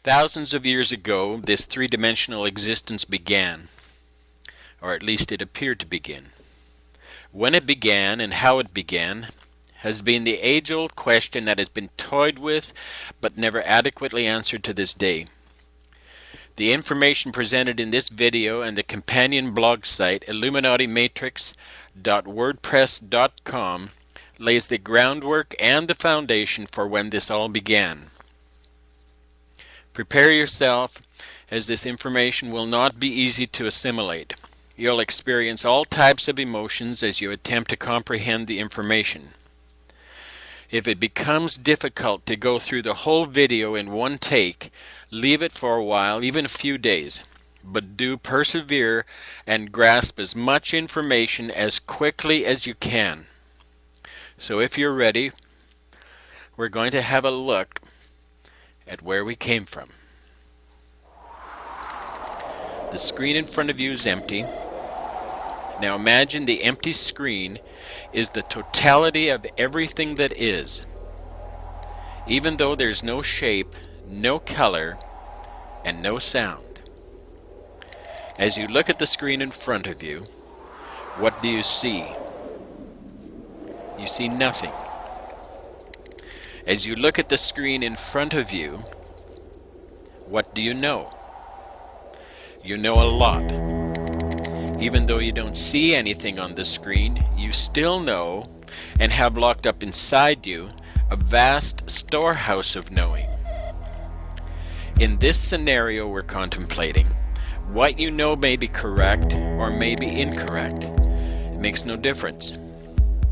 Thousands of years ago, this three-dimensional existence began, or at least it appeared to begin. When it began and how it began has been the age-old question that has been toyed with but never adequately answered to this day. The information presented in this video and the companion blog site illuminatiMatrix.wordpress.com lays the groundwork and the foundation for when this all began. Prepare yourself, as this information will not be easy to assimilate. You'll experience all types of emotions as you attempt to comprehend the information. If it becomes difficult to go through the whole video in one take, leave it for a while, even a few days. But do persevere and grasp as much information as quickly as you can. So if you're ready, we're going to have a look at where we came from. The screen in front of you is empty. Now imagine the empty screen is the totality of everything that is. Even though there's no shape, no color, and no sound. As you look at the screen in front of you, what do you see? You see nothing. As you look at the screen in front of you, what do you know? You know a lot. Even though you don't see anything on the screen, you still know and have locked up inside you a vast storehouse of knowing. In this scenario we're contemplating, what you know may be correct or may be incorrect. It makes no difference.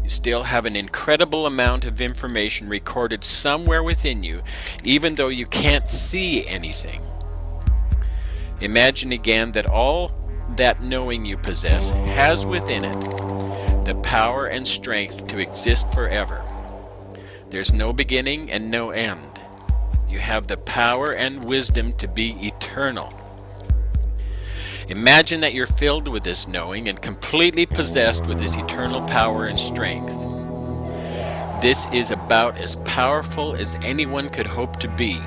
You still have an incredible amount of information recorded somewhere within you, even though you can't see anything. Imagine again that all that knowing you possess has within it the power and strength to exist forever. There's no beginning and no end. You have the power and wisdom to be eternal. Imagine that you're filled with this knowing and completely possessed with this eternal power and strength. This is about as powerful as anyone could hope to be.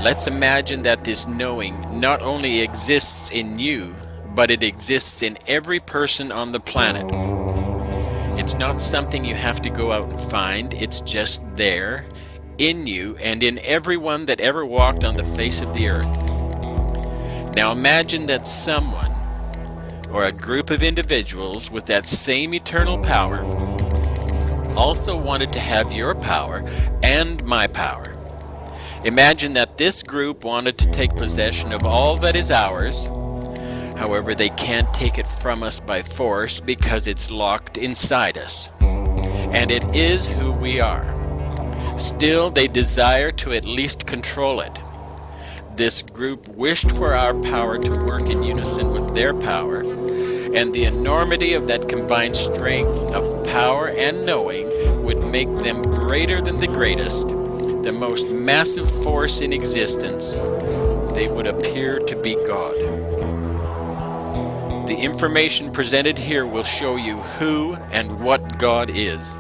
Let's imagine that this knowing not only exists in you, but it exists in every person on the planet. It's not something you have to go out and find, it's just there, in you, and in everyone that ever walked on the face of the earth. Now imagine that someone, or a group of individuals with that same eternal power, also wanted to have your power and my power. Imagine that this group wanted to take possession of all that is ours. However, they can't take it from us by force because it's locked inside us. And it is who we are. Still, they desire to at least control it. This group wished for our power to work in unison with their power, and the enormity of that combined strength of power and knowing would make them greater than the greatest, the most massive force in existence. They would appear to be God. The information presented here will show you who and what God is,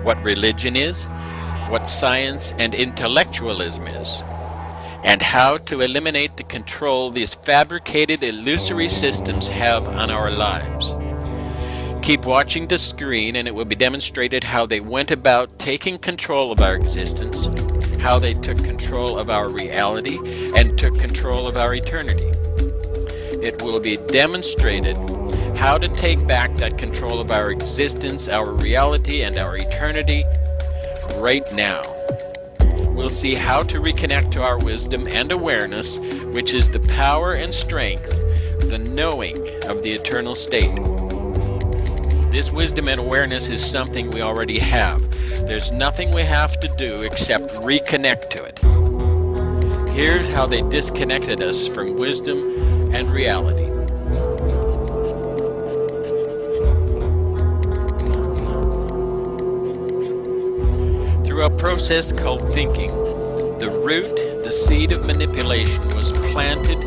what religion is, what science and intellectualism is, and how to eliminate the control these fabricated illusory systems have on our lives. Keep watching the screen and it will be demonstrated how they went about taking control of our existence, how they took control of our reality and took control of our eternity. It will be demonstrated how to take back that control of our existence, our reality, and our eternity right now. We'll see how to reconnect to our wisdom and awareness, which is the power and strength, the knowing of the eternal state. This wisdom and awareness is something we already have. There's nothing we have to do except reconnect to it. Here's how they disconnected us from wisdom and reality. Through a process called thinking, the root, the seed of manipulation, was planted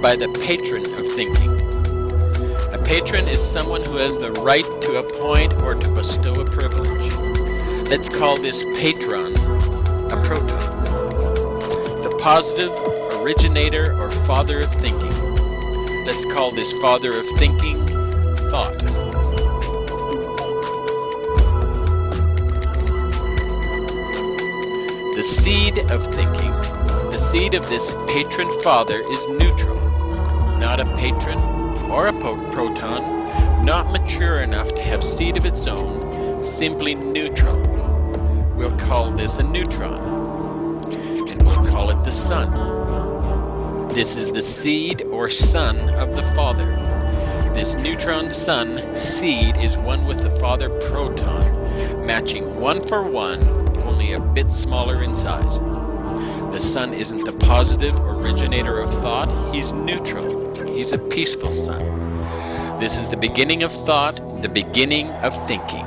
by the patron of thinking. A patron is someone who has the right to appoint or to bestow a privilege. Let's call this patron a proton. The positive originator or father of thinking. Let's call this father of thinking thought. The seed of thinking, the seed of this patron father is neutral, not a patron or a proton, not mature enough to have seed of its own, simply neutral. We'll call this a neutron, and we'll call it the sun. This is the seed or son of the father. This neutron sun seed is one with the father proton, matching 1 for 1, only a bit smaller in size. The sun isn't the positive originator of thought, he's neutral. He's a peaceful sun. This is the beginning of thought, the beginning of thinking.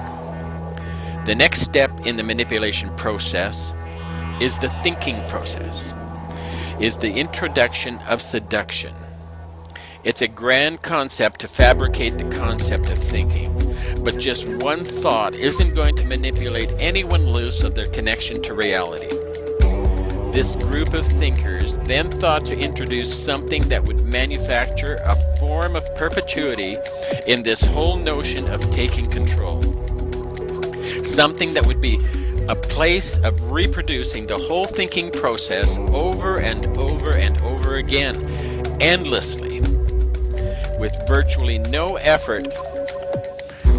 The next step in the manipulation process is the thinking process, is the introduction of seduction. It's a grand concept to fabricate the concept of thinking, but just one thought isn't going to manipulate anyone loose of their connection to reality. This group of thinkers then thought to introduce something that would manufacture a form of perpetuity in this whole notion of taking control. Something that would be a place of reproducing the whole thinking process over and over and over again, endlessly, with virtually no effort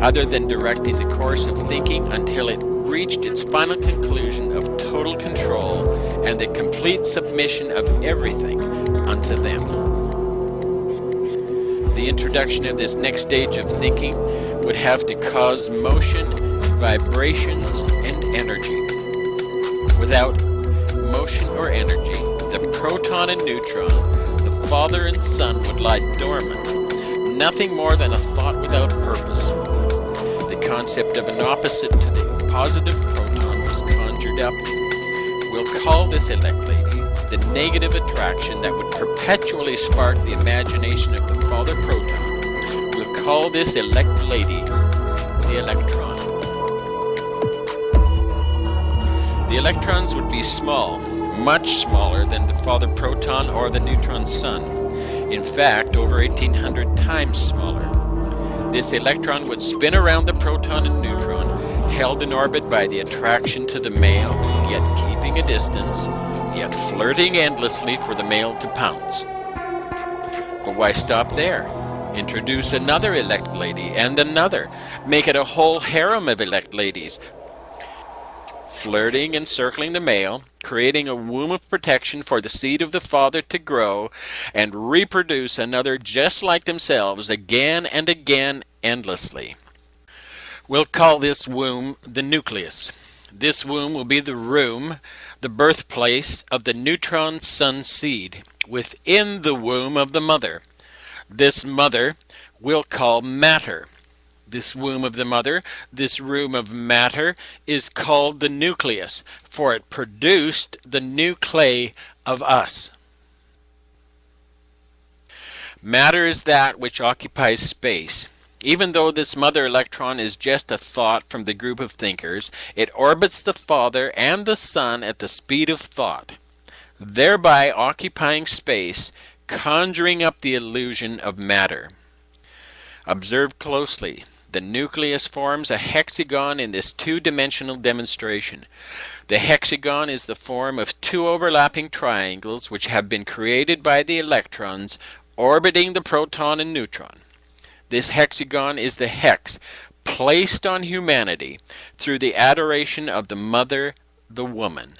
other than directing the course of thinking until it reached its final conclusion of total control and the complete submission of everything unto them. The introduction of this next stage of thinking would have to cause motion, vibrations, and energy. Without motion or energy, the proton and neutron, the father and son, would lie dormant, nothing more than a thought without purpose. The concept of an opposite to the positive proton was conjured up. We'll call this elect lady the negative attraction that would perpetually spark the imagination of the father proton. We'll call this elect lady the electron. The electrons would be small, much smaller than the father proton or the neutron sun. In fact, over 1,800 times smaller. This electron would spin around the proton and neutron, held in orbit by the attraction to the male, yet keeping a distance, yet flirting endlessly for the male to pounce. But why stop there? Introduce another elect lady and another. Make it a whole harem of elect ladies, flirting and circling the male, creating a womb of protection for the seed of the father to grow and reproduce another just like themselves again and again endlessly. We'll call this womb the nucleus. This womb will be the room, the birthplace of the neutron sun seed within the womb of the mother. This mother we'll call matter. This womb of the mother, this room of matter, is called the nucleus, for it produced the nuclei of us. Matter is that which occupies space. Even though this mother electron is just a thought from the group of thinkers, it orbits the father and the son at the speed of thought, thereby occupying space, conjuring up the illusion of matter. Observe closely. The nucleus forms a hexagon in this two-dimensional demonstration. The hexagon is the form of two overlapping triangles which have been created by the electrons orbiting the proton and neutron. This hexagon is the hex placed on humanity through the adoration of the mother, the woman.